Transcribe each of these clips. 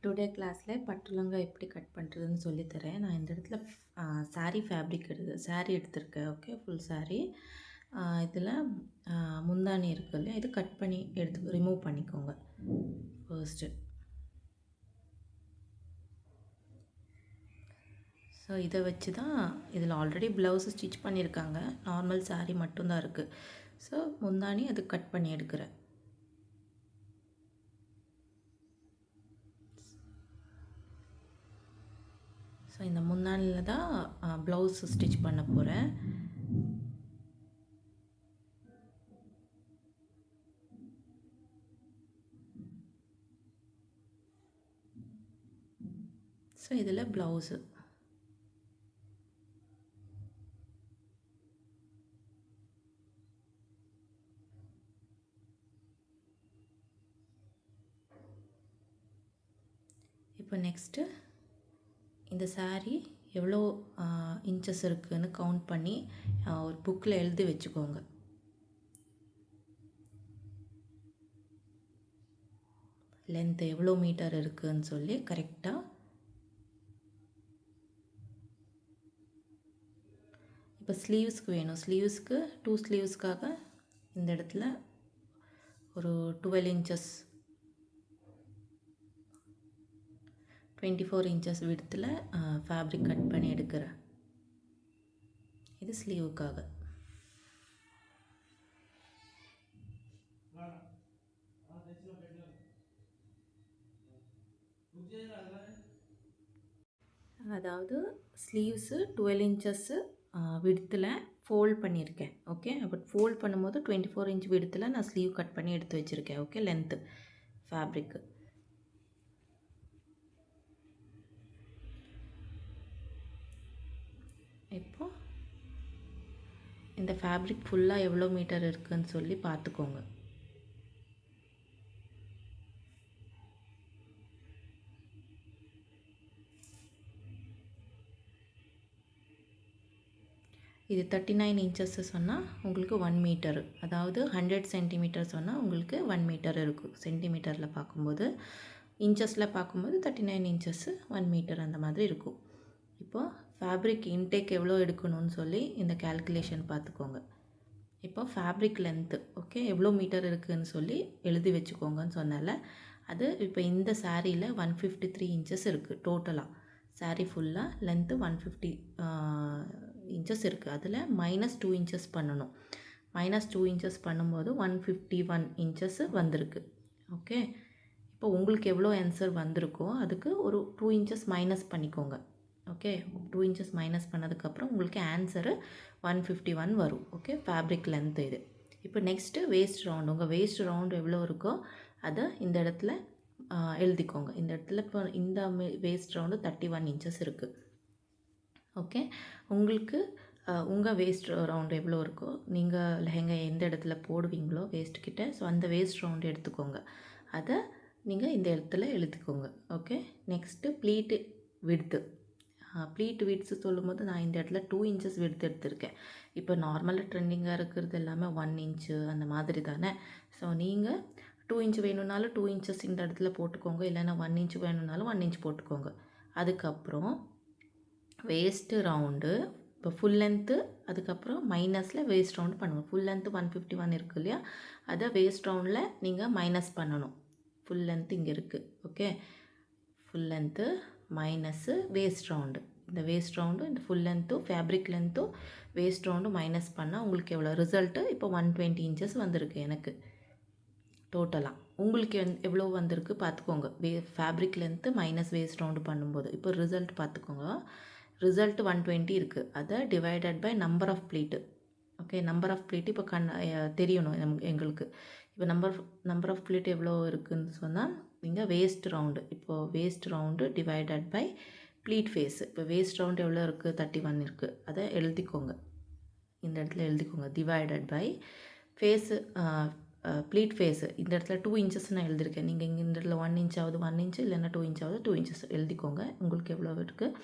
Today கிளாஸில் பட்டுலங்கா எப்படி cut பண்ணுறதுன்னு சொல்லித்தரேன். நான் இந்த இடத்துல சாரீ ஃபேப்ரிக் சாரீ எடுத்திருக்கேன். Okay, full sari. இதில் முந்தானி இருக்கு இல்லையா, இது கட் பண்ணி ரிமூவ் பண்ணிக்கோங்க ஃபர்ஸ்ட்டு. ஸோ இதை வச்சு தான் இதில் ஆல்ரெடி ப்ளவுஸு ஸ்டிச் பண்ணியிருக்காங்க, நார்மல் சாரீ மட்டும்தான் இருக்குது. ஸோ முந்தானி அது கட் பண்ணி எடுக்கிறேன். ஸோ இந்த முந்தானியில் தான் ப்ளவுஸ் ஸ்டிச் பண்ண போகிறேன். ஸோ இதில் ப்ளவுஸு இப்போ நெக்ஸ்ட்டு இந்த சாரீ எவ்வளோ இன்ச்சஸ் இருக்குதுன்னு கவுண்ட் பண்ணி ஒரு புக்கில் எழுதி வச்சுக்கோங்க. லென்த் எவ்வளோ மீட்டர் இருக்குதுன்னு சொல்லி கரெக்டாக. இப்போ ஸ்லீவ்ஸ்க்கு வேணும். ஸ்லீவ்ஸ்க்கு 2 ஸ்லீவ்ஸ்க்காக இந்த இடத்துல ஒரு 12 இன்ச்சஸ் 24 இன்ச்சஸ் விடத்தில் ஃபேப்ரிக் கட் பண்ணி எடுக்கிறேன். இது ஸ்லீவுக்காக. அதாவது ஸ்லீவ்ஸு 12 இன்ச்சஸ்ஸு விடத்தில் ஃபோல்ட் பண்ணியிருக்கேன். ஓகே, பட் ஃபோல்ட் பண்ணும்போது 24 இன்ச் விடத்தில் நான் ஸ்லீவ் கட் பண்ணி எடுத்து வச்சுருக்கேன். Okay, length fabric. இப்போது இந்த ஃபேப்ரிக் ஃபுல்லாக எவ்வளோ மீட்டர் இருக்குதுன்னு சொல்லி பார்த்துக்கோங்க. இது 39 இன்ச்சஸ் சொன்னால் உங்களுக்கு 1 மீட்டரு, அதாவது 100 சென்டிமீட்டர் சொன்னால் உங்களுக்கு 1 மீட்டர் இருக்கும். சென்டிமீட்டரில் பார்க்கும்போது, இன்ச்சஸில் பார்க்கும்போது 39 இன்ச்சஸ்ஸு 1 மீட்டர் அந்த மாதிரி இருக்கும். இப்போது ஃபேப்ரிக் இன்டேக் எவ்வளோ எடுக்கணும்னு சொல்லி இந்த கேல்குலேஷன் பார்த்துக்கோங்க. இப்போ ஃபேப்ரிக் லென்த்து ஓகே எவ்வளோ மீட்டர் இருக்குதுன்னு சொல்லி எழுதி வச்சுக்கோங்கன்னு சொன்னால, அது இப்போ இந்த சாரியில் 153 இன்ச்சஸ் இருக்குது டோட்டலாக. சாரீ ஃபுல்லாக லென்த்து 150 இன்ச்சஸ் இருக்குது. அதில் -2 இன்ச்சஸ் பண்ணணும். -2 இன்ச்சஸ் பண்ணும்போது 151 இன்ச்சஸ் வந்திருக்கு. ஓகே, இப்போ உங்களுக்கு எவ்வளோ ஆன்சர் வந்திருக்கோ அதுக்கு ஒரு 2 இன்ச்சஸ் மைனஸ் பண்ணிக்கோங்க. ஓகே, 2 இன்ச்சஸ் மைனஸ் பண்ணதுக்கப்புறம் உங்களுக்கு ஆன்சரு 151 வரும். ஓகே, ஃபேப்ரிக் லென்த் இது. இப்போ நெக்ஸ்ட்டு வேஸ்ட் ரவுண்டு. உங்கள் வேஸ்ட் ரவுண்டு எவ்வளோ இருக்கோ அதை இந்த இடத்துல எழுதிக்கோங்க. இந்த இடத்துல இப்போ இந்த வேஸ்ட் ரவுண்டு 31 இன்ச்சஸ் இருக்குது. ஓகே, உங்களுக்கு உங்கள் வேஸ்ட் ரவுண்டு எவ்வளோ இருக்கோ, நீங்கள் லெஹங்கா எந்த இடத்துல போடுவீங்களோ வேஸ்ட்டுக்கிட்ட, ஸோ அந்த வேஸ்ட் ரவுண்டு எடுத்துக்கோங்க. அதை நீங்கள் இந்த இடத்துல எழுதிக்கோங்க. Okay, next pleat width. Pleat width சொல்லும்போது நான் இந்த இடத்துல 2 இன்ச்சஸ் விட்த் எடுத்திருக்கேன். இப்போ நார்மலாக ட்ரெண்டிங்காக இருக்கிறது எல்லாமே 1 இன்ச்சு அந்த மாதிரி தானே. ஸோ நீங்கள் 2 இன்ச் வேணும்னாலும் 2 இன்ச்சஸ் இந்த இடத்துல போட்டுக்கோங்க, இல்லைன்னா 1 இன்ச் வேணும்னாலும் 1 இன்ச் போட்டுக்கோங்க. அதுக்கப்புறம் வேஸ்ட்டு ரவுண்டு இப்போ ஃபுல் லென்த்து, அதுக்கப்புறம் மைனஸில் வேஸ்ட் ரவுண்டு பண்ணுவோம். ஃபுல் லென்த்து 151 இருக்குது இல்லையா, அதை வேஸ்ட் ரவுண்டில் நீங்கள் மைனஸ் பண்ணணும். ஃபுல் லென்த்து இங்கே இருக்குது. Okay, full length minus waist round. இந்த வேஸ்ட் ரவுண்டு இந்த ஃபுல் லென்த்தும் ஃபேப்ரிக் லென்த்தும் வேஸ்ட் ரவுண்டு மைனஸ் பண்ணால் உங்களுக்கு எவ்வளோ ரிசல்ட்டு இப்போ 120 இன்ச்சஸ் வந்திருக்கு எனக்கு டோட்டலாக. உங்களுக்கு எவ்வளோ வந்திருக்கு பார்த்துக்கோங்க. Fabric length minus waist round பண்ணும்போது இப்போ ரிசல்ட் பார்த்துக்கோங்க. ரிசல்ட் 120 இருக்குது. அதை divided by number of pleat. Okay, number of pleat இப்போ தெரியணும் எங்களுக்கு. இப்போ நம்பர் ஆஃப் ப்ளீட் எவ்வளோ இருக்குதுன்னு சொன்னால் நீங்கள் வேஸ்ட் ரவுண்டு, இப்போது waist round divided by pleat face. இப்போ வேஸ்ட் ரவுண்டு எவ்வளோ இருக்குது, 31 இருக்குது. அதை எழுதிக்கோங்க, இந்த இடத்துல எழுதிக்கோங்க. Divided by face pleat face இந்த இடத்துல 2 இன்ச்சஸ் நான் எழுதியிருக்கேன். நீங்கள் இங்கே இந்த இடத்துல 1 இன்ச்சாவது 1 இன்ச்சு, இல்லைன்னா 2 இன்ச்சாவது 2 இன்ச்சஸ் எழுதிக்கோங்க. உங்களுக்கு எவ்வளோ இருக்குது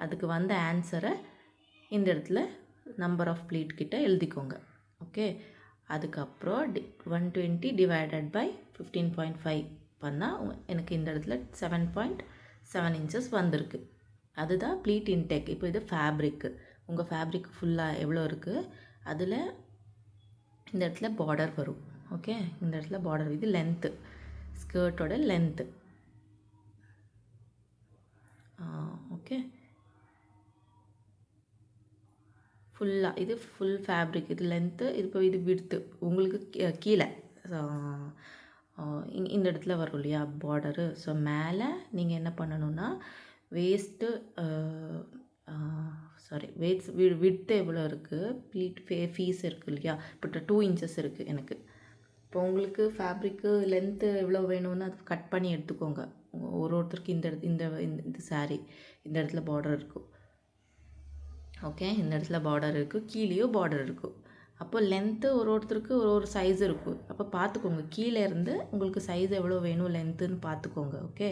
அதுக்கு வந்த ஆன்சரை இந்த இடத்துல நம்பர் ஆஃப் ப்ளீட் கிட்ட எழுதிக்கோங்க. ஓகே, அதுக்கப்புறம் 120 டிவைடட் பை 15.5 பண்ணால் எனக்கு இந்த இடத்துல 7.7 இன்ச்சஸ் வந்திருக்கு. அதுதான் ப்ளீட் இன்டேக். இப்போ இது ஃபேப்ரிக்கு. உங்கள் ஃபேப்ரிக் ஃபுல்லாக எவ்வளோ இருக்குது, அதில் இந்த இடத்துல பார்டர் வரும். ஓகே, இந்த இடத்துல பார்டர். இது லென்த்து, ஸ்கர்ட்டோட லென்த்து. ஓகே, ஃபுல்லாக இது ஃபுல் ஃபேப்ரிக். இது லென்த்து. இப்போ இது விட்த்து. உங்களுக்கு கீழே இந்த இடத்துல வரும் இல்லையா பார்டரு. ஸோ மேலே நீங்கள் என்ன பண்ணணுன்னா வேஸ்ட்டு விட்த்து எவ்வளோ இருக்குது, ப்ளீட் ஃபீஸ் இருக்குது இல்லையா. இப்போ 2 இன்ச்சஸ் இருக்குது எனக்கு. இப்போ உங்களுக்கு ஃபேப்ரிக்கு லென்த்து எவ்வளோ வேணும்னு அது கட் பண்ணி எடுத்துக்கோங்க. ஒருத்தருக்கு இந்த சாரீ இந்த இடத்துல பார்டர் இருக்கும். ஓகே, இந்த இடத்துல பார்டர் இருக்குது, கீழேயும் பார்டர் இருக்கும். அப்போ லென்த்து ஒருத்தருக்கு ஒரு சைஸ் இருக்கும். அப்போ பார்த்துக்கோங்க, கீழே இருந்து உங்களுக்கு சைஸ் எவ்வளோ வேணும் லென்த்துன்னு பார்த்துக்கோங்க. ஓகே,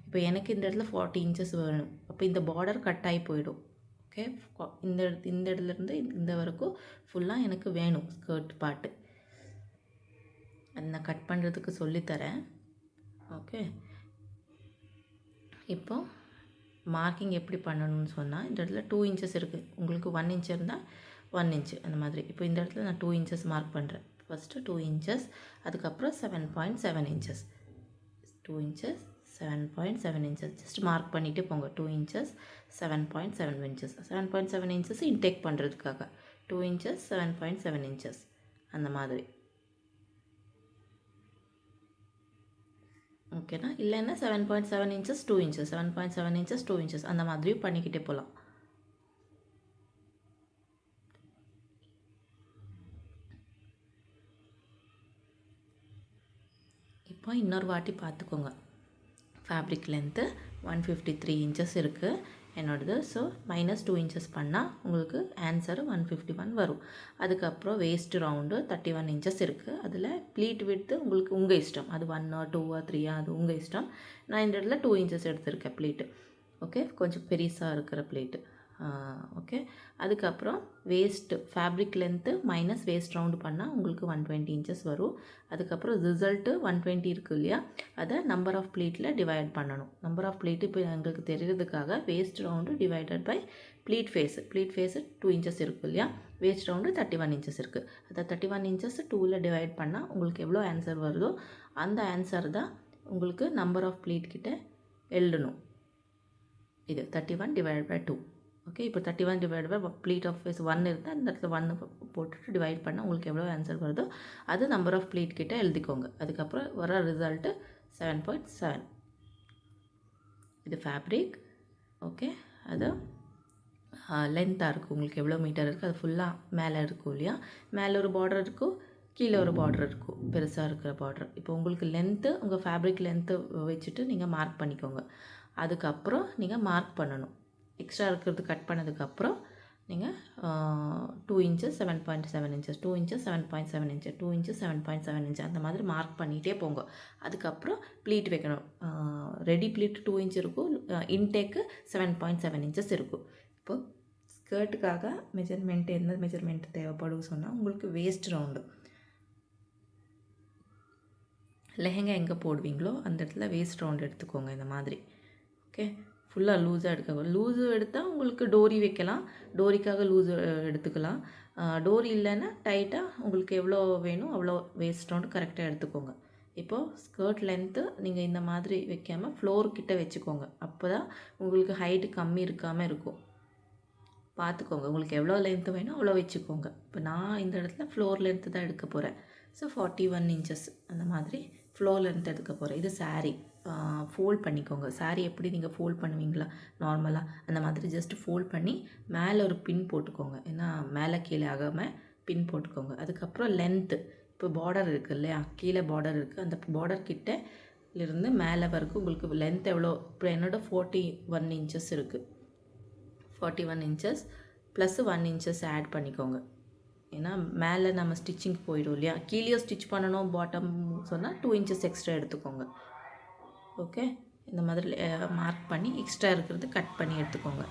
இப்போ எனக்கு இந்த இடத்துல 40 இன்ச்சஸ் வேணும். அப்போ இந்த பார்டர் கட் ஆகி போயிடும். ஓகே, இந்த இடத்துலேருந்து இந்த வரைக்கும் ஃபுல்லாக எனக்கு வேணும் ஸ்கர்ட் பார்ட்டு. அது நான் கட் பண்ணுறதுக்கு சொல்லித்தரேன். ஓகே, இப்போ மார்க்கிங் எப்படி பண்ணணும்னு சொன்னால், இந்த இடத்துல 2 இன்ச்சஸ் இருக்குது. உங்களுக்கு 1 இன்ச் இருந்தால் 1 இன்ச்சு அந்த மாதிரி. இப்போ இந்த இடத்துல நான் 2 இன்ச்சஸ் மார்க் பண்ணுறேன். ஃபஸ்ட்டு 2 இன்ச்சஸ், அதுக்கப்புறம் 7.7 inches. 2 inches 7.7 inches just mark பண்ணிகிட்டே போங்க. 2 இன்ச்சஸ் 7.7 இன்ச்சஸ். 7.7 இன்ச்சஸ் இன்டேக் பண்ணுறதுக்காக 2 இன்ச்சஸ் 7.7 இன்ச்சஸ் அந்த மாதிரி. ஓகேனா, இல்லைன்னா 7.7 இன்ச்சஸ் 2 இன்ச்சஸ், 7.7 இன்ச்சஸ் 2 இன்ச்சஸ் அந்த மாதிரியும் பண்ணிக்கிட்டே போகலாம். இப்போ இன்னொரு வாட்டி பார்த்துக்கோங்க. ஃபேப்ரிக் லென்த்து 153 இன்ச்சஸ் இருக்குது என்னோடது. ஸோ -2 இன்ச்சஸ் பண்ணால் உங்களுக்கு ஆன்சர் 151 வரும். அதுக்கப்புறம் வேஸ்ட் ரவுண்டு 31 இன்ச்சஸ் இருக்குது. அதில் ப்ளீட் விட்த்து உங்களுக்கு உங்கள் இஷ்டம். அது 1 2 3 அது உங்கள் இஷ்டம். நான் இந்த இடத்துல 2 இன்ச்சஸ் எடுத்திருக்கேன் ப்ளீட்டு. ஓகே, கொஞ்சம் பெருசாக இருக்கிற ப்ளீட்டு. ஓகே, அதுக்கப்புறம் waste fabric length minus waist round பண்ணால் உங்களுக்கு 120 இன்ச்சஸ் வரும். அதுக்கப்புறம் ரிசல்ட்டு 120 இருக்குது இல்லையா, அதை நம்பர் ஆஃப் ப்ளீட்டில் டிவைட் பண்ணணும். நம்பர் ஆஃப் ப்ளீட்டு இப்போ எங்களுக்கு தெரியறதுக்காக waist round divided by pleat face. 2 inches இருக்குது இல்லையா, வேஸ்ட் ரவுண்டு 31 இன்ச்சஸ் இருக்குது. அதை 31 இன்ச்சஸ் 2ல் டிவைட் பண்ணால் உங்களுக்கு எவ்வளோ ஆன்சர் வருதோ அந்த ஆன்சர் தான் உங்களுக்கு நம்பர் ஆஃப் ப்ளீட் கிட்ட எழுதணும். இது 31 டிவைட் பை 2. ஓகே, இப்போ 31 divide by pleat of face 1 இருந்தால் அந்த இடத்துல 1 போட்டுட்டு டிவைட் பண்ணால் உங்களுக்கு எவ்வளோ ஆன்சர் வருதோ அது நம்பர் ஆஃப் ப்ளீட் கிட்ட எழுதிக்கோங்க. அதுக்கப்புறம் வர ரிசல்ட்டு 7.7. இது ஃபேப்ரிக். ஓகே, அது லென்த்தாக இருக்குது. உங்களுக்கு எவ்வளோ மீட்டர் இருக்குது அது ஃபுல்லாக மேலே இருக்கும் இல்லையா. மேலே ஒரு பார்டர் இருக்கும், கீழே ஒரு பார்டர் இருக்கும், பெருசாக இருக்கிற பார்டர். இப்போ உங்களுக்கு லென்த்து உங்கள் ஃபேப்ரிக் லென்த்து வச்சுட்டு நீங்கள் மார்க் பண்ணிக்கோங்க. அதுக்கப்புறம் நீங்கள் மார்க் பண்ணணும். எக்ஸ்ட்ரா இருக்கிறது கட் பண்ணதுக்கப்புறம் நீங்கள் 2 inches 7.7 inches, 2 inches 7.7 inches, 2 inches 7.7 inches அந்த மாதிரி மார்க் பண்ணிகிட்டே போங்க. அதுக்கப்புறம் ப்ளீட் வைக்கணும். ரெடி ப்ளீட் 2 இன்ச் இருக்கும், இன்டேக்கு 7.7 இன்ச்சஸ் இருக்கும். இப்போது ஸ்கர்ட்டுக்காக மெஜர்மெண்ட் எந்த மெஜர்மெண்ட் தேவைப்படும் சொன்னால், உங்களுக்கு வேஸ்ட் ரவுண்டு லெஹெங்கா எங்கே போடுவீங்களோ அந்த இடத்துல வேஸ்ட் ரவுண்ட் எடுத்துக்கோங்க இந்த மாதிரி. ஓகே, ஃபுல்லாக லூஸாக எடுக்க. லூஸு எடுத்தால் உங்களுக்கு டோரி வைக்கலாம், டோரிக்காக லூஸு எடுத்துக்கலாம். டோரி இல்லைன்னா டைட்டாக உங்களுக்கு எவ்வளோ வேணும் அவ்வளோ வேஸ்ட் ரவுண்டு கரெக்டாக எடுத்துக்கோங்க. இப்போது ஸ்கர்ட் லென்த்து நீங்கள் இந்த மாதிரி வைக்காமல் ஃப்ளோர்கிட்ட வச்சுக்கோங்க. அப்போ தான் உங்களுக்கு ஹைட்டு கம்மி இருக்காமல் இருக்கும். பார்த்துக்கோங்க, உங்களுக்கு எவ்வளோ லென்த்து வேணும் அவ்வளோ வச்சுக்கோங்க. இப்போ நான் இந்த இடத்துல ஃப்ளோர் லென்த்து தான் எடுக்க போகிறேன். ஸோ 41 இன்ச்சஸ் அந்த மாதிரி ஃப்ளோர் லென்த் எடுக்க போகிறேன். இது சாரீ ஃபோல்ட் பண்ணிக்கோங்க. சாரீ எப்படி நீங்கள் ஃபோல்ட் பண்ணுவீங்களா நார்மலாக அந்த மாதிரி ஜஸ்ட் ஃபோல்ட் பண்ணி மேலே ஒரு பின் போட்டுக்கோங்க. ஏன்னா மேலே கீழே ஆகாமல் பின் போட்டுக்கோங்க. அதுக்கப்புறம் லென்த்து இப்போ பார்டர் இருக்குது இல்லையா, கீழே பார்டர் இருக்குது, அந்த பார்டர் கிட்ட இருந்து மேலே வரைக்கும் உங்களுக்கு லென்த் எவ்வளோ. இப்போ என்னோட 41 இன்ச்சஸ் இருக்குது. 41 இன்ச்சஸ் ப்ளஸ் 1 இன்ச்சஸ் ஆட் பண்ணிக்கோங்க. ஏன்னா மேலே நம்ம ஸ்டிச்சிங் போயிடும் இல்லையா, கீழே ஸ்டிச் பண்ணணும் பாட்டம் சொன்னால் 2 இன்ச்சஸ் எக்ஸ்ட்ரா எடுத்துக்கோங்க. ஓகே, இந்த மாதிரி மார்க் பண்ணி எக்ஸ்ட்ரா இருக்கிறது கட் பண்ணி எடுத்துக்கோங்க.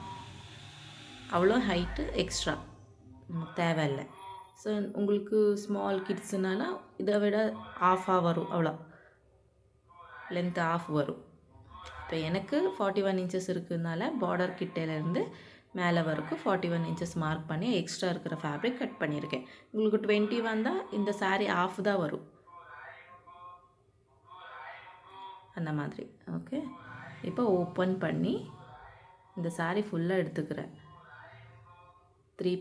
அவ்வளோ ஹைட்டு எக்ஸ்ட்ரா தேவையில்லை. ஸோ உங்களுக்கு ஸ்மால் கிட்ஸுனால இதை விட ஆஃபாக வரும் அவ்வளோ. லென்த் ஆஃப் வரும். இப்போ எனக்கு 41 இன்ச்சஸ் இருக்கிறதுனால பார்டர் கிட்டேலேருந்து மேலே வரைக்கும் 41 இன்ச்சஸ் மார்க் பண்ணி எக்ஸ்ட்ரா இருக்கிற ஃபேப்ரிக் கட் பண்ணியிருக்கேன். உங்களுக்கு 20 வந்தால் இந்த சாரீ ஆஃப் தான் வரும், அந்த மாதிரி. ஓகே, இப்போ ஓப்பன் பண்ணி இந்த சாரீ ஃபுல்லாக எடுத்துக்கிறேன். 3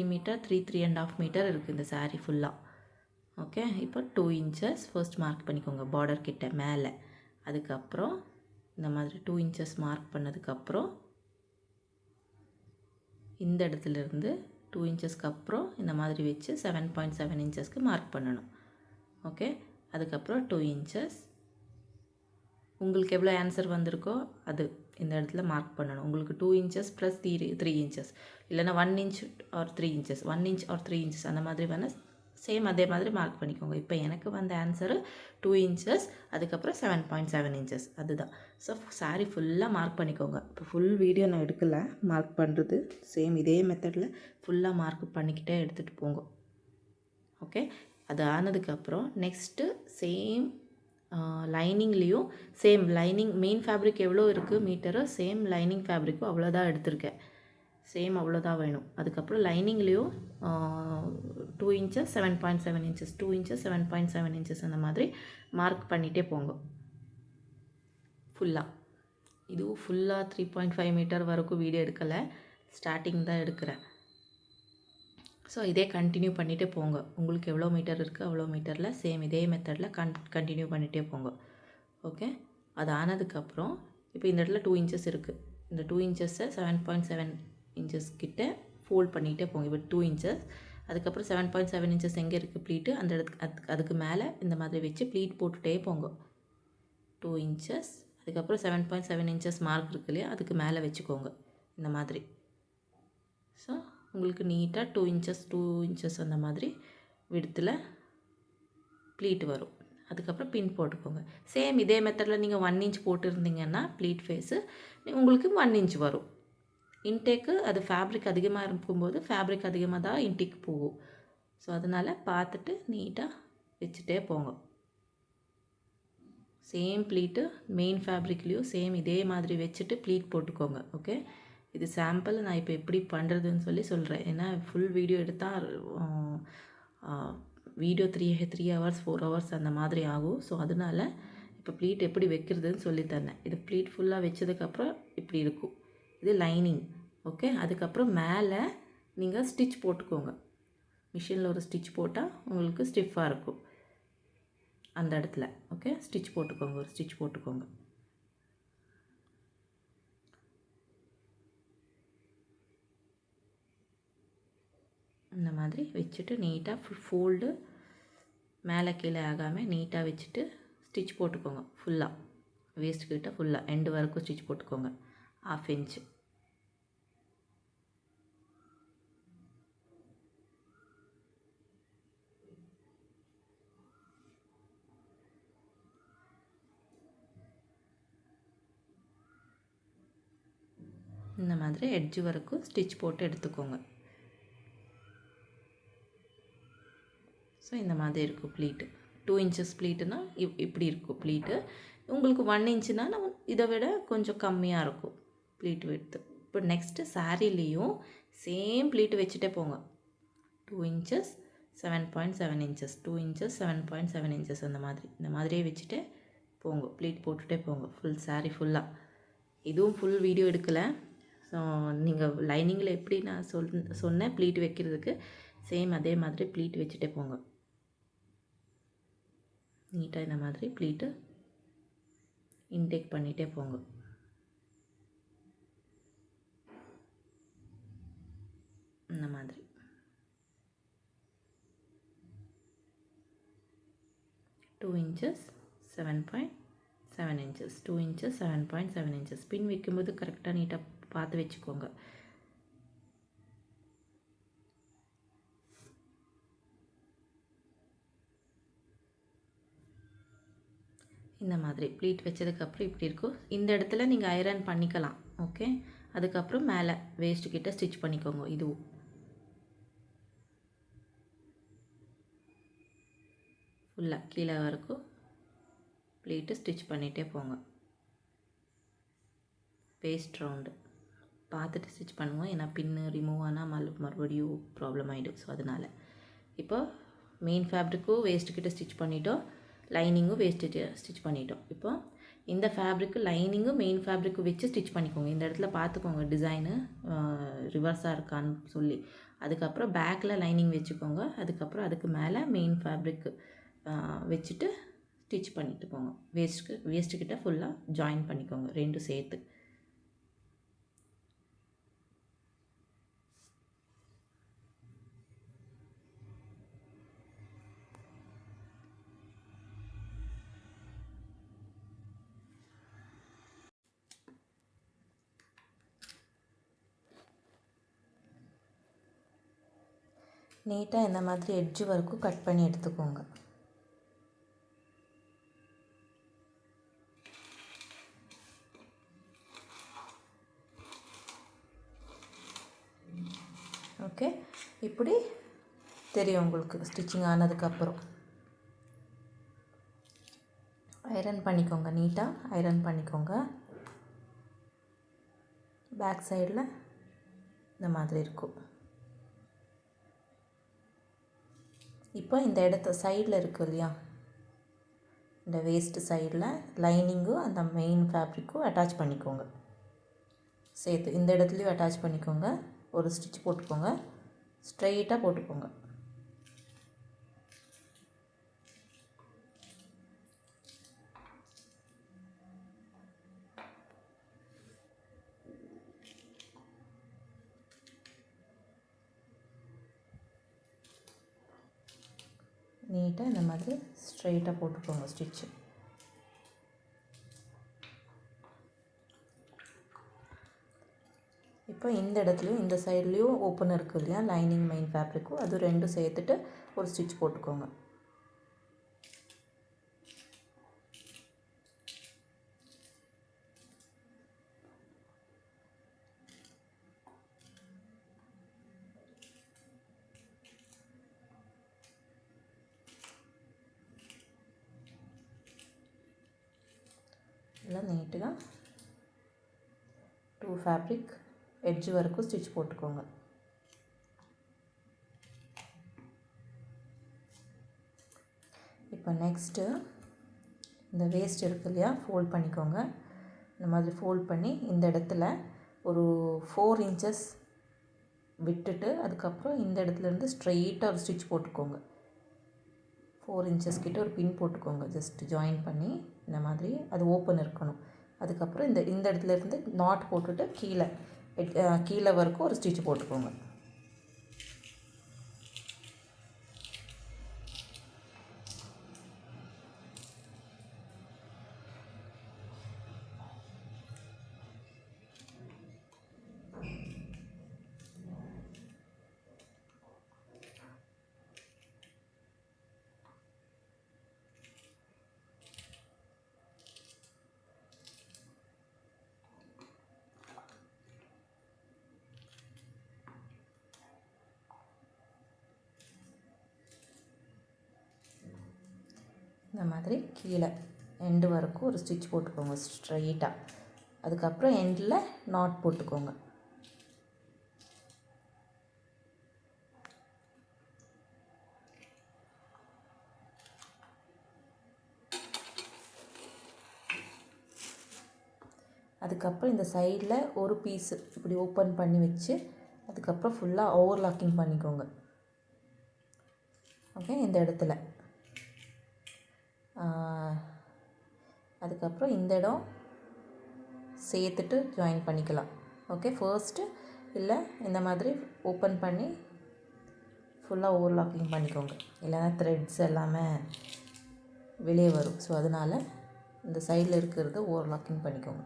மீட்டர் 3.5 மீட்டர் இருக்குது இந்த சாரீ ஃபுல்லாக. ஓகே, இப்போ 2 இன்ச்சஸ் ஃபர்ஸ்ட் மார்க் பண்ணிக்கோங்க பார்டர் கிட்ட மேலே. அதுக்கப்புறம் இந்த மாதிரி 2 இன்ச்சஸ் மார்க் பண்ணதுக்கப்புறம் இந்த இடத்துலேருந்து 2 இன்ச்சஸ்க்கு அப்புறம் இந்த மாதிரி வச்சு 7.7 இன்ச்சஸ்க்கு மார்க் பண்ணணும். ஓகே, அதுக்கப்புறம் 2 இன்ச்சஸ் உங்களுக்கு எவ்வளோ ஆன்சர் வந்திருக்கோ அது இந்த இடத்துல மார்க் பண்ணணும். உங்களுக்கு 2 இன்ச்சஸ் ப்ளஸ் 3 இன்ச்சஸ், இல்லைனா 1 inch R 3 inches, 1 inch R 3 inches அந்த மாதிரி வேணால் சேம் அதே மாதிரி மார்க் பண்ணிக்கோங்க. இப்போ எனக்கு வந்த ஆன்சரு 2 இன்ச்சஸ், அதுக்கப்புறம் 7.7 இன்ச்சஸ், அதுதான். ஸோ சாரீ ஃபுல்லாக மார்க் பண்ணிக்கோங்க. இப்போ ஃபுல் வீடியோ நான் எடுக்கலை, மார்க் பண்ணுறது சேம் இதே மெத்தடில் ஃபுல்லாக மார்க் பண்ணிக்கிட்டே எடுத்துகிட்டு போங்க. ஓகே, அது ஆனதுக்கப்புறம் நெக்ஸ்ட்டு சேம் லைனிங்லேயும் சேம் லைனிங் மெயின் ஃபேப்ரிக் எவ்வளோ இருக்குது மீட்டரு, சேம் லைனிங் ஃபேப்ரிக்கும் அவ்வளோதான் எடுத்திருக்கேன். சேம் அவ்வளோதான் வேணும். அதுக்கப்புறம் லைனிங்லேயும் 2 இன்ச்சஸ் 7.7 இன்ச்சஸ், 2 இன்ச்சஸ் 7.7 இன்ச்சஸ் அந்த மாதிரி மார்க் பண்ணிகிட்டே போங்க ஃபுல்லாக. இதுவும் ஃபுல்லாக 3.5 மீட்டர் வரைக்கும் வீடியோ எடுக்கலை, ஸ்டார்டிங் தான் எடுக்கிறேன். ஸோ இதே கண்டினியூ பண்ணிகிட்டே போங்க. உங்களுக்கு எவ்வளோ மீட்டர் இருக்குது அவ்வளோ மீட்டரில் சேம் இதே மெத்தடில் கண்டினியூ பண்ணிகிட்டே போங்க. ஓகே, அது ஆனதுக்கப்புறம் இப்போ இந்த இடத்துல 2 இன்ச்சஸ் இருக்குது. இந்த 2 இன்ச்சஸை 7.7 இன்ச்சஸ் கிட்ட ஃபோல்ட் பண்ணிகிட்டே போங்க. இப்போ 2 இன்ச்சஸ், அதுக்கப்புறம் 7.7 இன்ச்சஸ் எங்கே இருக்குது ப்ளீட்டு, அந்த இடத்துக்கு அதுக்கு மேலே இந்த மாதிரி வச்சு ப்ளீட் போட்டுகிட்டே போங்க. 2 இன்ச்சஸ், அதுக்கப்புறம் 7.7 இன்ச்சஸ் மார்க் இருக்கு இல்லையா, அதுக்கு மேலே வச்சுக்கோங்க இந்த மாதிரி. ஸோ உங்களுக்கு நீட்டாக 2 இன்ச்சஸ் அந்த மாதிரி விடத்தில் ப்ளீட் வரும். அதுக்கப்புறம் பின் போட்டுக்கோங்க. சேம் இதே மெத்தடில் நீங்கள் 1 இன்ச் போட்டுருந்தீங்கன்னா ப்ளீட் ஃபேஸு உங்களுக்கு 1 இன்ச் வரும். இன்டேக்கு அது ஃபேப்ரிக் அதிகமாக இருக்கும்போது ஃபேப்ரிக் அதிகமாக தான் இன்டேக் போகும். ஸோ அதனால் பார்த்துட்டு நீட்டாக வச்சுட்டே போங்க. சேம் ப்ளீட்டு மெயின் ஃபேப்ரிக்லேயும் சேம் இதே மாதிரி வச்சுட்டு ப்ளீட் போட்டுக்கோங்க. ஓகே, இது சாம்பிள் நான் இப்போ எப்படி பண்ணுறதுன்னு சொல்கிறேன். ஏன்னா ஃபுல் வீடியோ எடுத்தால் வீடியோ 3 ஹவர்ஸ் 4 ஹவர்ஸ் அந்த மாதிரி ஆகும். ஸோ அதனால் இப்போ ப்ளீட் எப்படி வைக்கிறதுன்னு சொல்லித்தரேன். இது ப்ளீட் ஃபுல்லாக வச்சதுக்கப்புறம் இப்படி இருக்கும், இது லைனிங். ஓகே, அதுக்கப்புறம் மேலே நீங்கள் ஸ்டிச் போட்டுக்கோங்க. மிஷினில் ஒரு ஸ்டிச் போட்டால் உங்களுக்கு ஸ்டிஃபாக இருக்கும் அந்த இடத்துல. ஓகே, ஸ்டிச் போட்டுக்கோங்க, ஒரு ஸ்டிச் போட்டுக்கோங்க. இந்த மாதிரி வச்சுட்டு நீட்டாக ஃபோல்டு மேலே கீழே ஆகாமல் நீட்டாக வச்சுட்டு ஸ்டிச் போட்டுக்கோங்க. ஃபுல்லாக வேஸ்ட் கிட்ட ஃபுல்லாக எண்டு வரைக்கும் ஸ்டிச் போட்டுக்கோங்க, 1/2 இன்ச்சு. இந்த மாதிரி எட்ஜு வரைக்கும் ஸ்டிச் போட்டு எடுத்துக்கோங்க. ஸோ இந்த மாதிரி இருக்கும் ப்ளீட்டு. 2 இன்ச்சஸ் ப்ளீட்டுனா இப்படி இருக்கும் ப்ளீட்டு. உங்களுக்கு 1 இன்ச்சுனா இதை விட கொஞ்சம் கம்மியாக இருக்கும் ப்ளீட் விட்த்து. இப்போ நெக்ஸ்ட்டு சாரீலேயும் சேம் ப்ளீட்டு வச்சுட்டே போங்க. 2 இன்ச்சஸ் 7.7 இன்ச்சஸ், 2 இன்ச்சஸ் 7.7 இன்ச்சஸ் அந்த மாதிரி இந்த மாதிரியே வச்சுட்டே போங்க. ப்ளீட் போட்டுகிட்டே போங்க ஃபுல் சாரீ ஃபுல்லாக. இதுவும் ஃபுல் வீடியோ எடுக்கலை. ஸோ நீங்கள் லைனிங்கில் எப்படி நான் சொன்னேன் ப்ளீட் வைக்கிறதுக்கு, சேம் அதே மாதிரி ப்ளீட் வச்சுட்டே போங்க. நீட்டாக இந்த மாதிரி ப்ளீட்டு இன்டேக் பண்ணிகிட்டே போங்க. இந்த மாதிரி 2 இன்ச்சஸ் 7.7 இன்ச்சஸ், 2 இன்ச்சஸ் 7.7 இன்ச்சஸ். பின் வைக்கும்போது கரெக்டாக நீட்டாக பார்த்து வச்சுக்கோங்க. இந்த மாதிரி ப்ளீட் வச்சதுக்கப்புறம் இப்படி இருக்கும். இந்த இடத்துல நீங்கள் ஐரன் பண்ணிக்கலாம். ஓகே, அதுக்கப்புறம் மேலே வேஸ்ட்டு கிட்ட ஸ்டிச் பண்ணிக்கோங்க. இதுவும் ஃபுல்லாக கீழே வரைக்கும் ப்ளீட்டு ஸ்டிச் பண்ணிகிட்டே போங்க. வேஸ்ட் ரவுண்டு பார்த்துட்டு ஸ்டிச் பண்ணுவோம், ஏன்னா பின்னு ரிமூவ் ஆனால் மறுபடியும் ப்ராப்ளம் ஆகிடும். ஸோ அதனால் இப்போ மெயின் ஃபேப்ரிக்கும் வேஸ்ட்டுக்கிட்ட ஸ்டிச் பண்ணிட்டோம், லைனிங்கும் வேஸ்ட்டு ஸ்டிச் பண்ணிட்டோம். இப்போ இந்த ஃபேப்ரிக்கு லைனிங்கும் மெயின் ஃபேப்ரிக்கும் வச்சு ஸ்டிச் பண்ணிக்கோங்க. இந்த இடத்துல பார்த்துக்கோங்க டிசைனு ரிவர்ஸாக இருக்கான்னு சொல்லி. அதுக்கப்புறம் பேக்கில் லைனிங் வச்சுக்கோங்க. அதுக்கப்புறம் அதுக்கு மேலே மெயின் ஃபேப்ரிக்கு வச்சுட்டு ஸ்டிச் பண்ணிட்டு போங்க. வேஸ்ட்டுக்கிட்ட ஃபுல்லாக ஜாயின் பண்ணிக்கோங்க, ரெண்டும் சேர்த்து. நீட்டாக இந்த மாதிரி எட்ஜு வரைக்கும் கட் பண்ணி எடுத்துக்கோங்க. ஓகே, இப்படி தெரியும் உங்களுக்கு ஸ்டிச்சிங் ஆனதுக்கப்புறம். ஐரன் பண்ணிக்கோங்க, நீட்டாக ஐரன் பண்ணிக்கோங்க. பேக் சைடில் இந்த மாதிரி இருக்கும். இப்போ இந்த இடத்த சைடில் இருக்குது இல்லையா, இந்த வேஸ்ட்டு சைடில் லைனிங்கும் அந்த மெயின் ஃபேப்ரிக்கும் அட்டாச் பண்ணிக்கோங்க. சேர்த்து இந்த இடத்துலையும் அட்டாச் பண்ணிக்கோங்க. ஒரு ஸ்டிச் போட்டுக்கோங்க, ஸ்ட்ரைட்டாக போட்டுக்கோங்க. நீட்டாக இந்த மாதிரி ஸ்ட்ரைட்டாக போட்டுக்கோங்க ஸ்டிச்சு. இப்போ இந்த இடத்துலையும் இந்த சைட்லேயும் ஓப்பன் இருக்குது இல்லையா, லைனிங் மெயின் ஃபேப்ரிக்கும், அது ரெண்டும் சேர்த்துட்டு ஒரு ஸ்டிச் போட்டுக்கோங்க. எல்லாம் நீட்டாக 2 ஃபேப்ரிக் எட்ஜ் வரைக்கும் ஸ்டிச் போட்டுக்கோங்க. இப்போ நெக்ஸ்ட்டு இந்த வேஸ்ட் இருக்கு இல்லையா, ஃபோல்ட் பண்ணிக்கோங்க. இந்த மாதிரி ஃபோல்ட் பண்ணி இந்த இடத்துல ஒரு 4 இன்ச்சஸ் விட்டுட்டு அதுக்கப்புறம் இந்த இடத்துலேருந்து ஸ்ட்ரெயிட்டாக ஒரு ஸ்டிச் போட்டுக்கோங்க. 4 இன்ச்சஸ் கிட்ட ஒரு பின் போட்டுக்கோங்க. ஜஸ்ட் ஜாயின் பண்ணி இந்த மாதிரி அது ஓப்பன் இருக்கணும். அதுக்கப்புறம் இந்த இடத்துலேருந்து நாட் போட்டுட்டு கீழே வரைக்கும் ஒரு ஸ்டிச் போட்டுக்கோங்க. இந்த மாதிரி கீழே எண்டு வரைக்கும் ஒரு ஸ்டிச் போட்டுக்கோங்க ஸ்ட்ரைட்டாக. அதுக்கப்புறம் எண்டில் நாட் போட்டுக்கோங்க. அதுக்கப்புறம் இந்த சைடில் ஒரு பீஸு இப்படி ஓப்பன் பண்ணி வச்சு அதுக்கப்புறம் ஃபுல்லாக ஓவர்லாக்கிங் பண்ணிக்கோங்க. ஓகே, இந்த இடத்துல அதுக்கப்புறம் இந்த இடம் சேர்த்துட்டு ஜாயின் பண்ணிக்கலாம். ஓகே, ஃபர்ஸ்ட்டு இல்லை இந்த மாதிரி ஓப்பன் பண்ணி ஃபுல்லாக ஓவர்லாக்கிங் பண்ணிக்கோங்க, இல்லைன்னா த்ரெட்ஸ் எல்லாமே வெளியே வரும். ஸோ அதனால் இந்த சைடில் இருக்கிறத ஓவர்லாக்கிங் பண்ணிக்கோங்க.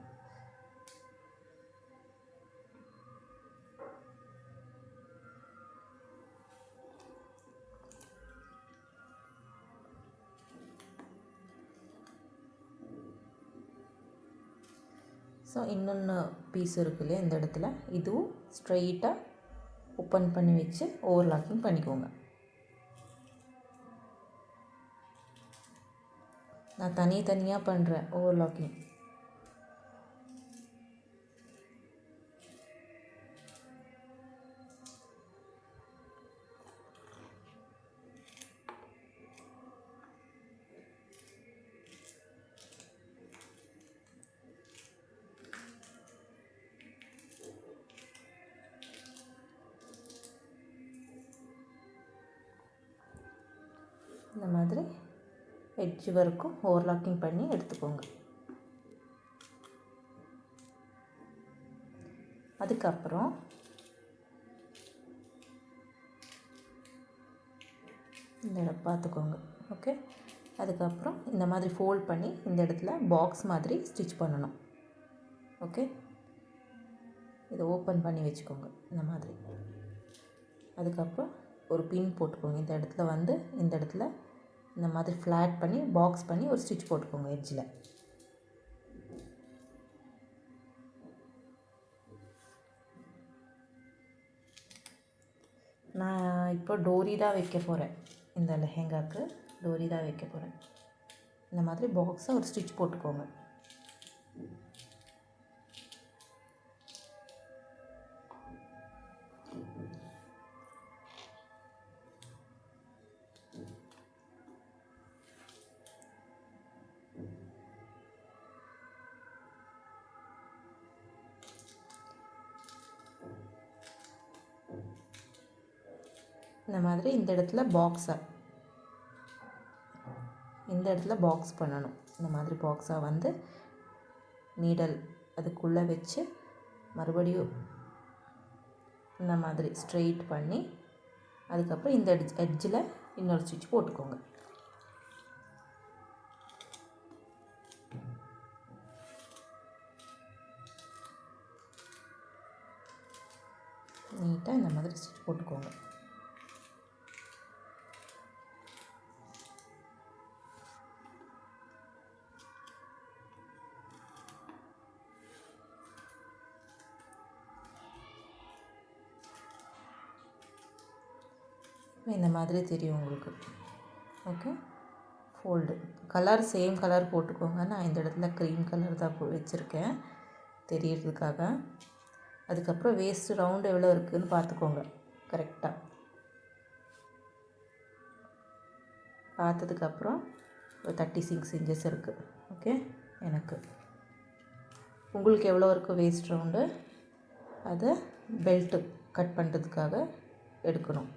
ஸோ இன்னொன்று பீஸ் இருக்கு இல்லையா, இந்த இடத்துல இதுவும் ஸ்ட்ரைட்டாக ஓப்பன் பண்ணி வச்சு ஓவர்லாக்கிங் பண்ணிக்கோங்க. நான் தனியாக பண்ணுறேன் ஓவர்லாக்கிங். இந்த மாதிரி எட்ஜ் வரைக்கும் ஓவர்லாக்கிங் பண்ணி எடுத்துக்கோங்க. அதுக்கப்புறம் இந்த இடம் பார்த்துக்கோங்க. ஓகே, அதுக்கப்புறம் இந்த மாதிரி ஃபோல்ட் பண்ணி இந்த இடத்துல பாக்ஸ் மாதிரி ஸ்டிச் பண்ணணும். ஓகே, இதை ஓப்பன் பண்ணி வச்சுக்கோங்க இந்த மாதிரி. அதுக்கப்புறம் ஒரு பின் போட்டுக்கோங்க. இந்த இடத்துல இந்த இடத்துல இந்த மாதிரி ஃப்ளாட் பண்ணி பாக்ஸ் பண்ணி ஒரு ஸ்டிச் போட்டுக்கோங்க எட்ஜில். நான் இப்போ டோரி தான் வைக்க போகிறேன். இந்த லெஹெங்காவுக்கு டோரி தான் வைக்க போகிறேன். இந்த மாதிரி பாக்ஸை ஒரு ஸ்டிச் போட்டுக்கோங்க. இந்த மாதிரி இந்த இடத்துல பாக்ஸ் பண்ணணும். இந்த மாதிரி பாக்ஸாக நீடல் அதுக்குள்ளே வச்சு மறுபடியும் இந்த மாதிரி ஸ்ட்ரெயிட் பண்ணி அதுக்கப்புறம் இந்த எட்ஜில் இன்னொரு ஸ்டிச் போட்டுக்கோங்க. நீட்டாக இந்த மாதிரி ஸ்டிச் போட்டுக்கோங்க. இந்த மாதிரி தெரியும் உங்களுக்கு. Okay, fold colour same colour போட்டுக்கோங்க. நான் இந்த இடத்துல க்ரீம் கலர் தான் வச்சுருக்கேன் தெரியறதுக்காக. அதுக்கப்புறம் வேஸ்ட்டு ரவுண்டு எவ்வளோ இருக்குதுன்னு பார்த்துக்கோங்க. கரெக்டாக பார்த்ததுக்கப்புறம் ஒரு 36 இன்ச்சஸ் இருக்குது. ஓகே, எனக்கு உங்களுக்கு எவ்வளோ இருக்குது வேஸ்ட் ரவுண்டு அதை பெல்ட்டு கட் பண்ணுறதுக்காக எடுக்கணும்.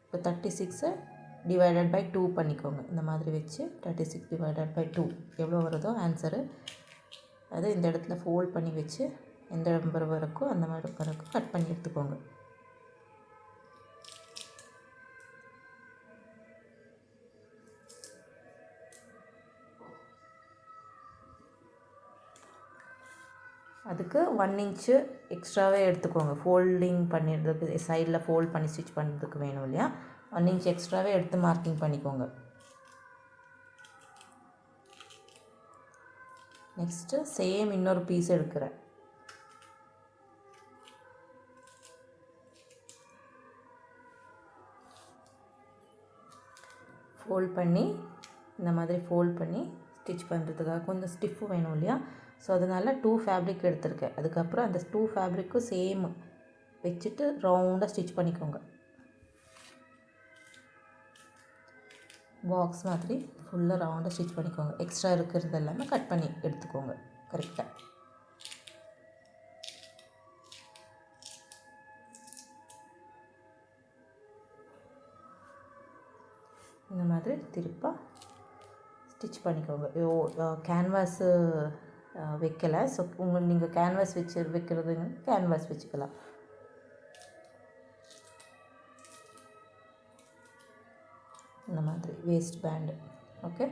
இப்போ 36 டிவைடட் பை 2 பண்ணிக்கோங்க. இந்த மாதிரி வச்சு 36 டிவைடட் பை 2 எவ்வளோ வருதோ ஆன்சரு அதை இந்த இடத்துல ஃபோல்ட் பண்ணி வச்சு எந்த நம்பர் வரைக்கும் அந்த மாதிரி வரைக்கும் கட் பண்ணி எடுத்துக்கோங்க. அதுக்கு 1 இன்ச்சு எக்ஸ்ட்ராவே எடுத்துக்கோங்க. ஃபோல்டிங் பண்ணிடுறதுக்கு சைடில் ஃபோல்ட் பண்ணி ஸ்டிச் பண்ணுறதுக்கு வேணும் இல்லையா, 1 இன்ச் எக்ஸ்ட்ராவே எடுத்து மார்க்கிங் பண்ணிக்கோங்க. நெக்ஸ்ட்டு சேம் இன்னொரு பீஸ் எடுக்கிறேன். ஃபோல்ட் பண்ணி இந்த மாதிரி ஃபோல்ட் பண்ணி ஸ்டிச் பண்ணுறதுக்காக கொஞ்சம் ஸ்டிஃப்பு வேணும் இல்லையா, ஸோ அதனால் 2 ஃபேப்ரிக் எடுத்திருக்கேன். அதுக்கப்புறம் அந்த 2 ஃபேப்ரிக்கும் சேம் வச்சுட்டு ரவுண்டாக ஸ்டிச் பண்ணிக்கோங்க. பாக்ஸ் மாதிரி ஃபுல்லாக ரவுண்டாக ஸ்டிச் பண்ணிக்கோங்க. எக்ஸ்ட்ரா இருக்கிறது எல்லாமே கட் பண்ணி எடுத்துக்கோங்க கரெக்டாக. இந்த மாதிரி திருப்பாக ஸ்டிச் பண்ணிக்கோங்க. கேன்வாஸு வைக்கலை, ஸோ நீங்கள் கேன்வாஸ் வைக்கிறதுங்க கேன்வாஸ் வச்சுக்கலாம். இந்த மாதிரி வேஸ்ட் பேண்டு. ஓகே,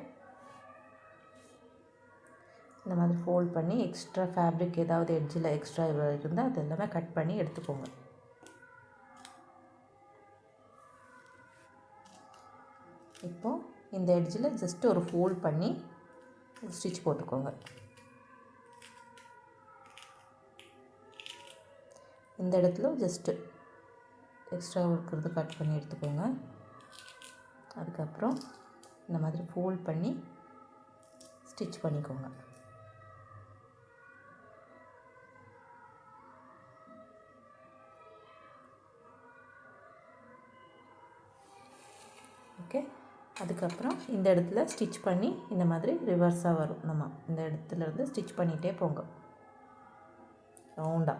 இந்த மாதிரி ஃபோல்ட் பண்ணி எக்ஸ்ட்ரா ஃபேப்ரிக் ஏதாவது எட்ஜில் எக்ஸ்ட்ரா இருந்தால் அது எல்லாமே கட் பண்ணி எடுத்துக்கோங்க. இப்போது இந்த எட்ஜில் ஜஸ்ட் ஒரு ஃபோல்ட் பண்ணி ஸ்டிச் போட்டுக்கோங்க. இந்த இடத்துல ஜஸ்ட்டு எக்ஸ்ட்ரா இருக்கிறது கட் பண்ணி எடுத்துக்கோங்க. அதுக்கப்புறம் இந்த மாதிரி ஃபோல்ட் பண்ணி ஸ்டிச் பண்ணிக்கோங்க. ஓகே, அதுக்கப்புறம் இந்த இடத்துல ஸ்டிச் பண்ணி இந்த மாதிரி ரிவர்ஸாக வரும். நம்ம இந்த இடத்துலேருந்து ஸ்டிச் பண்ணிகிட்டே போங்க ரவுண்டாக.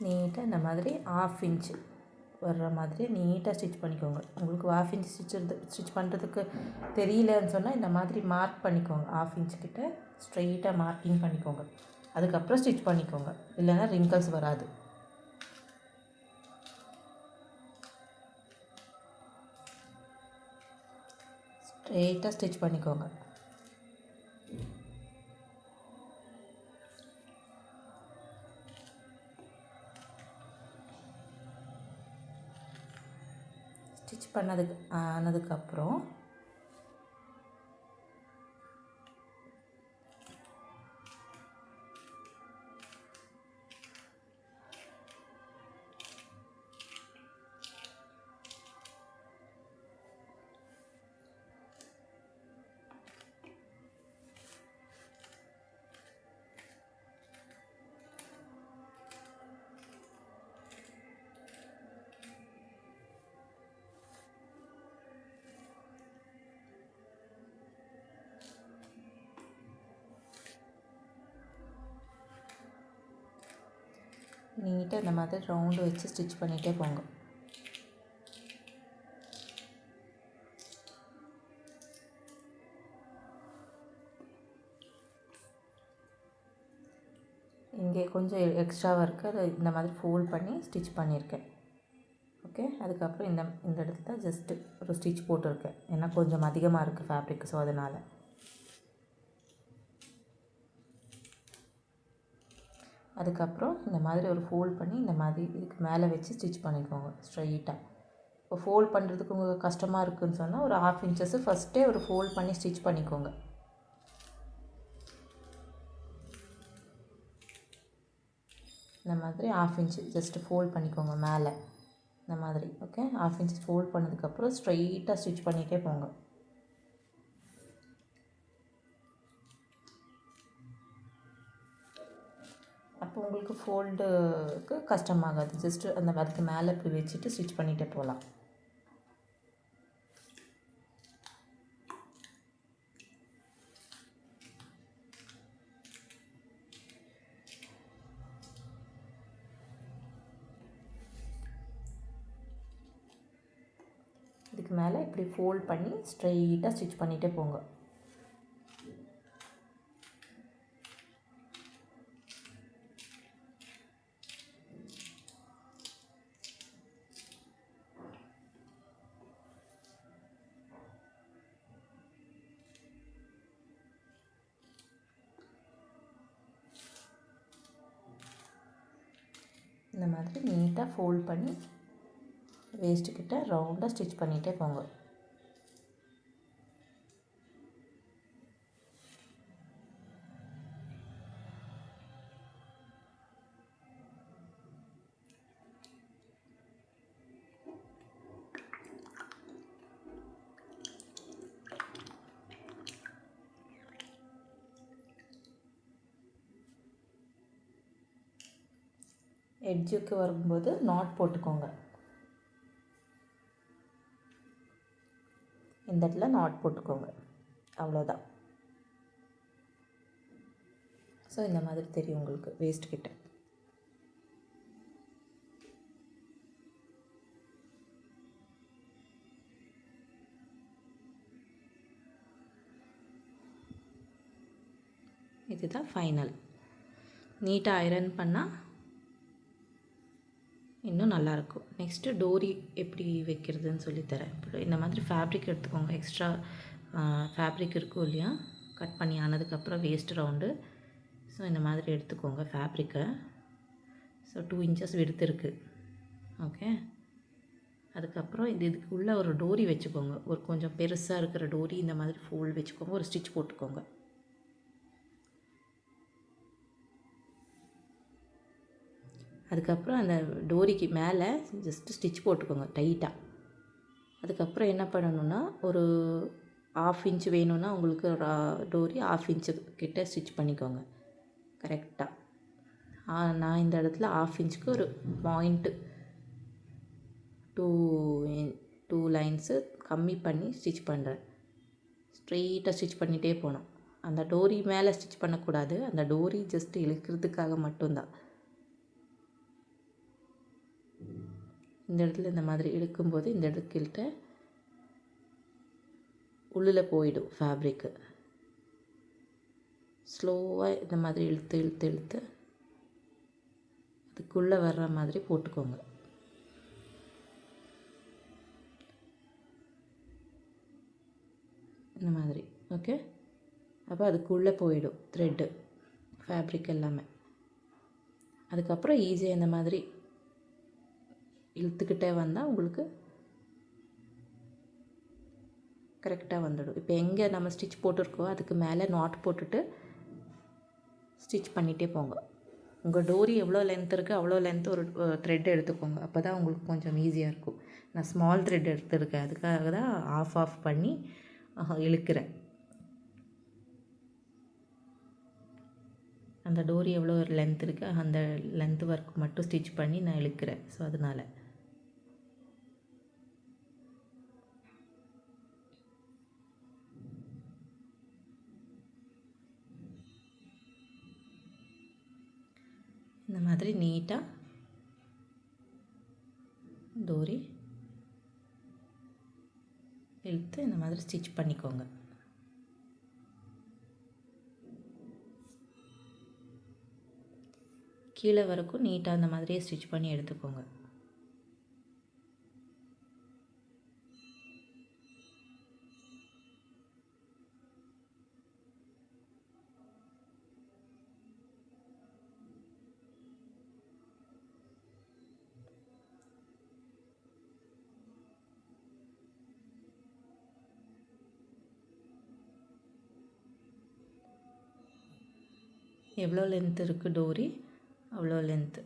நீட்டாக இந்த மாதிரி 1/2 இன்ச்சு வர்ற மாதிரி நீட்டாக ஸ்டிச் பண்ணிக்கோங்க. உங்களுக்கு 1/2 இன்ச் ஸ்டிச் பண்ணுறதுக்கு தெரியலன்னு சொன்னால் இந்த மாதிரி மார்க் பண்ணிக்கோங்க. 1/2 இன்ச்சு கிட்ட ஸ்ட்ரெயிட்டாக மார்க்கிங் பண்ணிக்கோங்க. அதுக்கப்புறம் ஸ்டிச் பண்ணிக்கோங்க, இல்லைன்னா ரிங்கிள்ஸ் வராது. ஸ்ட்ரெயிட்டாக ஸ்டிச் பண்ணிக்கோங்க. ஸ்டிச் ஆனதுக்கப்புறம் நீட்டாக இந்த மாதிரி ரவுண்டு வச்சு ஸ்டிச் பண்ணிகிட்டே போங்க. இங்கே கொஞ்சம் எக்ஸ்ட்ராவாக இருக்குது, அதை இந்த மாதிரி ஃபோல்ட் பண்ணி ஸ்டிச் பண்ணியிருக்கேன். ஓகே, அதுக்கப்புறம் இந்த இடத்துல ஜஸ்ட்டு ஒரு ஸ்டிச் போட்டிருக்கேன், ஏன்னா கொஞ்சம் அதிகமாக இருக்குது ஃபேப்ரிக், ஸோ அதனால். அதுக்கப்புறம் இந்த மாதிரி ஒரு ஃபோல்ட் பண்ணி இந்த மாதிரி இதுக்கு மேலே வச்சு ஸ்டிச் பண்ணிக்கோங்க ஸ்ட்ரைட்டாக. இப்போ ஃபோல்ட் பண்ணுறதுக்கு உங்களுக்கு கஷ்டமாக இருக்குதுன்னு சொன்னால் ஒரு 1/2 இன்ச்சஸ் ஃபஸ்ட்டே ஒரு ஃபோல்ட் பண்ணி ஸ்டிச் பண்ணிக்கோங்க. இந்த மாதிரி 1/2 இன்ச்சு ஜஸ்ட்டு ஃபோல்ட் பண்ணிக்கோங்க மேலே இந்த மாதிரி. ஓகே, 1/2 இன்ச்சு ஃபோல்ட் பண்ணதுக்கப்புறம் ஸ்ட்ரைட்டாக ஸ்டிச் பண்ணிகிட்டே போங்க. அப்போ உங்களுக்கு ஃபோல்டுக்கு கஷ்டமாகாது. ஜஸ்ட்டு அதுக்கு மேலே இப்படி வச்சுட்டு ஸ்டிச் பண்ணிகிட்டே போகலாம். இதுக்கு மேலே இப்படி ஃபோல்ட் பண்ணி ஸ்ட்ரைட்டாக ஸ்டிச் பண்ணிகிட்டே போங்க. இந்த மாதிரி நீட்டாக ஃபோல்ட் பண்ணி வேஸ்ட்டுக்கிட்ட ரவுண்டாக ஸ்டிச் பண்ணிகிட்டே போங்க. எட்ஜுக்கு வரும்போது நாட் போட்டுக்கோங்க. இந்த இடத்துல நாட் போட்டுக்கோங்க, அவ்வளோதான். ஸோ இந்த மாதிரி தெரியும் உங்களுக்கு வேஸ்ட் கிட்ட. இதுதான் ஃபைனல். நீட்டாக ஐரன் பண்ணால் இன்னும் நல்லாயிருக்கும். நெக்ஸ்ட்டு டோரி எப்படி வைக்கிறதுன்னு சொல்லித்தரேன். இப்போ இந்த மாதிரி ஃபேப்ரிக் எடுத்துக்கோங்க. எக்ஸ்ட்ரா ஃபேப்ரிக் இருக்கும் இல்லையா, கட் பண்ணி ஆனதுக்கப்புறம் வேஸ்ட் ரவுண்டு. ஸோ இந்த மாதிரி எடுத்துக்கோங்க ஃபேப்ரிக்கை. ஸோ 2 இன்ச்சஸ் விடுத்து இருக்குது. ஓகே. அதுக்கப்புறம் இதுக்குள்ளே ஒரு டோரி வச்சுக்கோங்க. ஒரு கொஞ்சம் பெருசாக இருக்கிற டோரி இந்த மாதிரி ஃபோல்ட் வச்சுக்கோங்க. ஒரு ஸ்டிச் போட்டுக்கோங்க. அதுக்கப்புறம் அந்த டோரிக்கு மேலே ஜஸ்ட்டு ஸ்டிச் போட்டுக்கோங்க டைட்டாக. அதுக்கப்புறம் என்ன பண்ணணுன்னா, ஒரு 1/2 இன்ச் வேணும்னா உங்களுக்கு டோரி 1/2 இன்ச்சு கிட்ட ஸ்டிச் பண்ணிக்கோங்க கரெக்டாக. நான் இந்த இடத்துல 1/2 இன்ச்சுக்கு ஒரு பாயிண்ட்டு 2 2 லைன்ஸு கம்மி பண்ணி ஸ்டிச் பண்ணுறேன். ஸ்ட்ரெயிட்டாக ஸ்டிச் பண்ணிகிட்டே போகணும். அந்த டோரி மேலே ஸ்டிச் பண்ணக்கூடாது. அந்த டோரி ஜஸ்ட்டு இழுக்கிறதுக்காக மட்டும்தான். இந்த இடத்துல இந்த மாதிரி இழுக்கும்போது இந்த இடத்துக்கிட்ட உள்ளில் போயிடும் ஃபேப்ரிக்கு. ஸ்லோவாக இந்த மாதிரி இழுத்து இழுத்து இழுத்து அதுக்குள்ளே வர்ற மாதிரி போட்டுக்கோங்க. இந்த மாதிரி. ஓகே. அப்போ அதுக்குள்ளே போயிடும் த்ரெட்டு ஃபேப்ரிக் எல்லாமே. அதுக்கப்புறம் ஈஸியாக இந்த மாதிரி இழுத்துக்கிட்டே வந்தால் உங்களுக்கு கரெக்டாக வந்துடும். இப்போ எங்கே நம்ம ஸ்டிச் போட்டிருக்கோ அதுக்கு மேலே நாட் போட்டுட்டு ஸ்டிச் பண்ணிகிட்டே போங்க. உங்கள் டோரி எவ்வளோ லென்த் இருக்குது அவ்வளோ லென்த் ஒரு த்ரெட் எடுத்துக்கோங்க. அப்போ தான் உங்களுக்கு கொஞ்சம் ஈஸியாக இருக்கும். நான் ஸ்மால் த்ரெட் எடுத்துருக்கேன். அதுக்காக தான் ஆஃப் பண்ணி இழுக்கிறேன். அந்த டோரி எவ்வளோ ஒரு லென்த் இருக்குது அந்த லென்த் ஒர்க் மட்டும் ஸ்டிச் பண்ணி நான் இழுக்கிறேன். ஸோ அதனால் இந்த மாதிரி நீட்டாக டோரி இழுத்து இந்த மாதிரி ஸ்டிச் பண்ணிக்கோங்க. கீழே வரைக்கும் நீட்டாக அந்த மாதிரியே ஸ்டிச் பண்ணி எடுத்துக்கோங்க. எவ்வளோ லென்த் இருக்குது டோரி அவ்வளோ லென்த்து.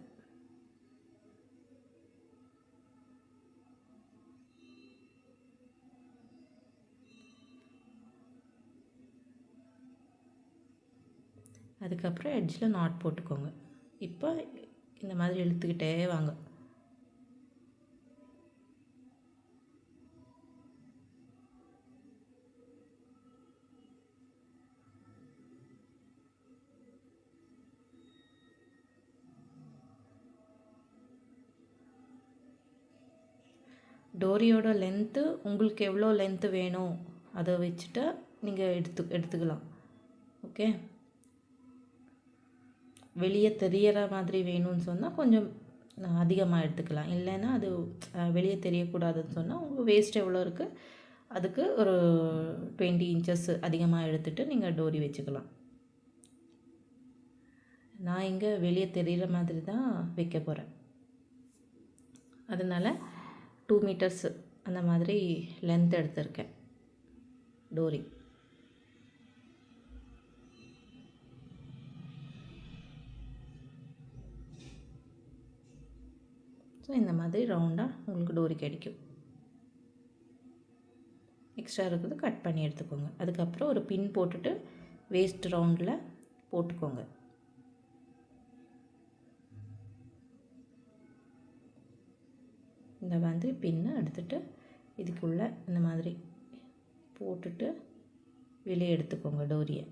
அதுக்கப்புறம் எட்ஜில் நாட் போட்டுக்கோங்க. இப்போ இந்த மாதிரி இழுத்துக்கிட்டே வாங்க. டோரியோட லென்த்து உங்களுக்கு எவ்வளோ லென்த்து வேணும் அதை வச்சுட்டு நீங்கள் எடுத்துக்கலாம். ஓகே. வெளியே தெரியற மாதிரி வேணும்னு சொன்னால் கொஞ்சம் அதிகமாக எடுத்துக்கலாம். இல்லைன்னா அது வெளியே தெரியக்கூடாதுன்னு சொன்னால் உங்கள் வேஸ்ட் எவ்வளோ இருக்குது அதுக்கு ஒரு 20 இன்ச்சஸ் அதிகமாக எடுத்துகிட்டு நீங்கள் டோரி வச்சுக்கலாம். நான் இங்கே வெளியே தெரிகிற மாதிரி தான் வைக்க போகிறேன். அதனால் 2 மீட்டர்ஸ் அந்த மாதிரி லென்த் எடுத்திருக்கேன் டோரி. ஸோ இந்த மாதிரி ரவுண்டாக உங்களுக்கு டோரி கிடைக்கும். எக்ஸ்ட்ரா இருக்குது கட் பண்ணி எடுத்துக்கோங்க. அதுக்கப்புறம் ஒரு பின் போட்டுட்டு வேஸ்ட் ரவுண்டில் போட்டுக்கோங்க. இந்த மாதிரி பின்னை எடுத்துகிட்டு இதுக்குள்ளே இந்த மாதிரி போட்டுட்டு வெளியே எடுத்துக்கோங்க டோரியை.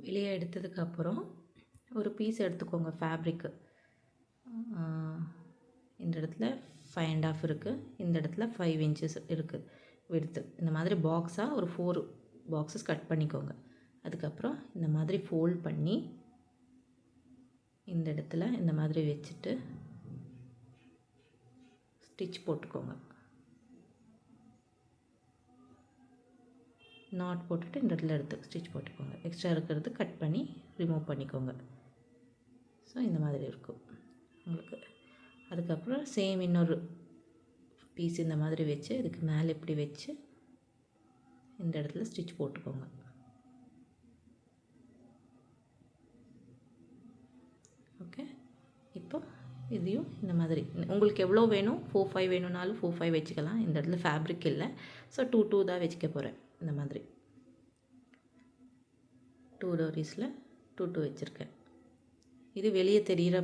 வெளியே எடுத்ததுக்கப்புறம் ஒரு பீஸ் எடுத்துக்கோங்க ஃபேப்ரிக்கு. இந்த இடத்துல 5.5 இருக்குது, இந்த இடத்துல 5 இன்ச்சஸ் இருக்குது விட்த்து. இந்த மாதிரி பாக்ஸாக ஒரு 4 பாக்ஸஸ் கட் பண்ணிக்கோங்க. அதுக்கப்புறம் இந்த மாதிரி ஃபோல்ட் பண்ணி இந்த இடத்துல இந்த மாதிரி வச்சுட்டு ஸ்டிச் போட்டுக்கோங்க. நாட் போட்டுட்டு இந்த இடத்துல எடுத்து ஸ்டிச் போட்டுக்கோங்க. எக்ஸ்ட்ரா இருக்கிறது கட் பண்ணி ரிமூவ் பண்ணிக்கோங்க. ஸோ இந்த மாதிரி இருக்கும் உங்களுக்கு. அதுக்கப்புறம் சேம் இன்னொரு பீஸ் இந்த மாதிரி வச்சு இதுக்கு மேலே இப்படி வச்சு இந்த இடத்துல ஸ்டிச் போட்டுக்கோங்க. ஓகே, இப்போ இதையும் இந்த மாதிரி உங்களுக்கு எவ்வளோ வேணும், 4-5 வேணும்னாலும் 4-5 வச்சுக்கலாம். இந்த இடத்துல ஃபேப்ரிக் இல்லை, ஸோ 2-2 தான் வச்சுக்க போகிறேன். இந்த மாதிரி 2 டோரிஸில் 2-2 வச்சுருக்கேன். இது வெளியே தெரிகிற